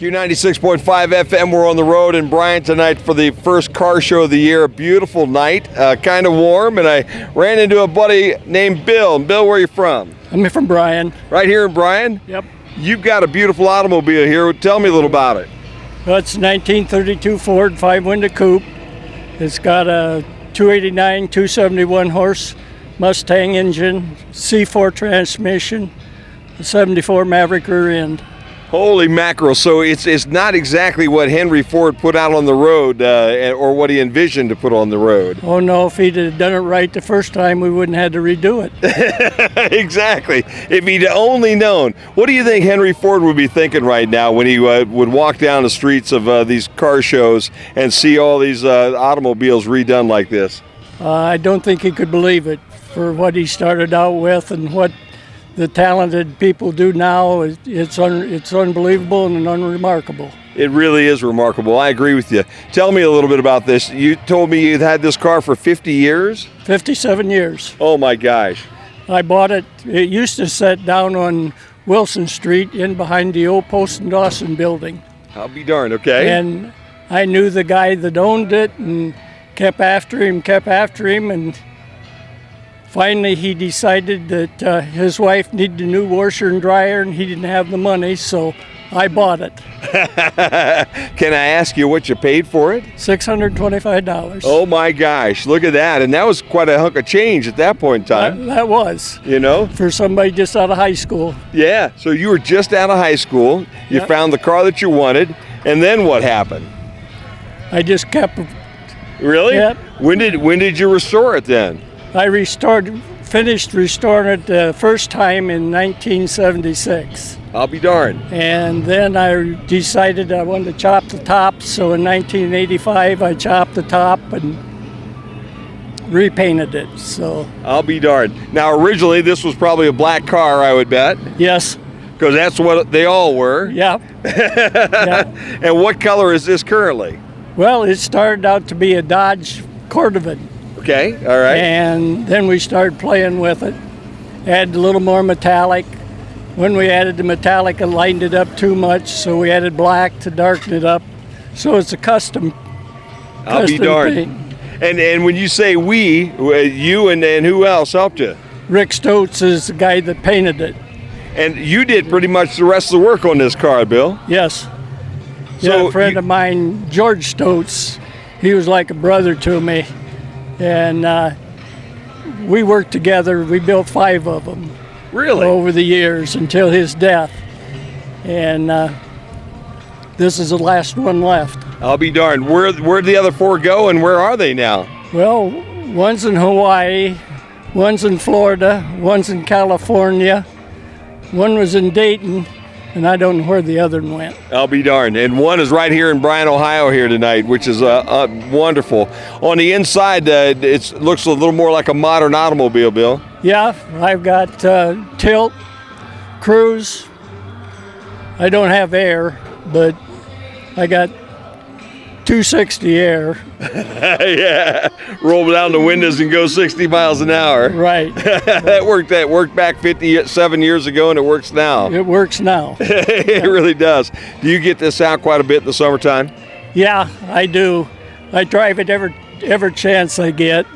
Q96.5 FM, we're on the road in Bryan tonight for the first car show of the year. A beautiful night, kind of warm, and I ran into a buddy named Bill. Bill, where are you from? I'm from Bryan. Right here in Bryan? Yep. You've got a beautiful automobile here. Tell me a little about it. Well, it's a 1932 Ford 5-window coupe. It's got a 289, 271 horse Mustang engine, C4 transmission, a 74 Maverick rear end. Holy mackerel. So it's not exactly what Henry Ford put out on the road or what he envisioned to put on the road. Oh no, if he'd have done it right the first time, we wouldn't have had to redo it. Exactly. If he'd only known. What do you think Henry Ford would be thinking right now when he would walk down the streets of these car shows and see all these automobiles redone like this? I don't think he could believe it for what he started out with and what the talented people do now. It's unbelievable and unremarkable. It really is remarkable. I agree with you. Tell me a little bit about this. You told me you'd had this car for 50 years? 57 years. Oh my gosh. I bought it. It used to sit down on Wilson Street in behind the old Post and Dawson building. I'll be darned, okay. And I knew the guy that owned it and kept after him, and finally, he decided that his wife needed a new washer and dryer, and he didn't have the money, so I bought it. Can I ask you what you paid for it? $625. Oh my gosh, look at that. And that was quite a hunk of change at that point in time. That was. You know? For somebody just out of high school. Yeah, so you were just out of high school, you Yep. found the car that you wanted, and then what happened? I just kept. Really? Yep. When did you restore it then? I finished restoring it the first time in 1976. I'll be darned. And then I decided I wanted to chop the top, so in 1985 I chopped the top and repainted it. So I'll be darned. Now originally this was probably a black car, I would bet, yes, because that's what they all were. yeah. Yeah. And what color is this currently? Well, it started out to be a Dodge Cordovan. Okay, all right. And then we started playing with it, added a little more metallic. When we added the metallic, it lightened it up too much, so we added black to darken it up. So it's a custom I'll be darned. paint. And when you say we, you and who else helped you? Rick Stotes is the guy that painted it. And you did pretty much the rest of the work on this car, Bill. Yes. So Yeah, a friend of mine, George Stotes, he was like a brother to me. And we worked together. We built 5 of them. Really? Over the years until his death. And this is the last one left. I'll be darned. Where'd the other 4 go, and where are they now? Well, one's in Hawaii, one's in Florida, one's in California, one was in Dayton, and I don't know where the other one went. I'll be darned. And one is right here in Bryan, Ohio here tonight, which is wonderful. On the inside, it looks a little more like a modern automobile, Bill. Yeah, I've got tilt, cruise. I don't have air, but I got 260 air. Yeah, roll down the windows and go 60 miles an hour. Right. That worked back 57 years ago, and it works now. It works now. It really does. Do you get this out quite a bit in the summertime? Yeah, I do. I drive it every chance I get.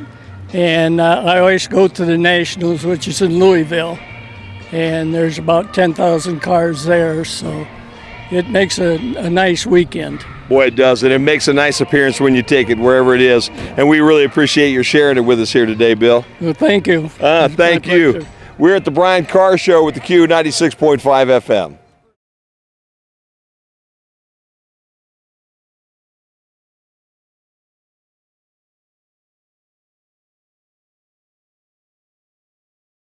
And I always go to the Nationals, which is in Louisville. And there's about 10,000 cars there, so it makes a nice weekend. Boy, it does, and it makes a nice appearance when you take it wherever it is. And we really appreciate your sharing it with us here today, Bill. Well, thank you. Thank you. We're at the Bryan Car Show with the Q96.5 FM.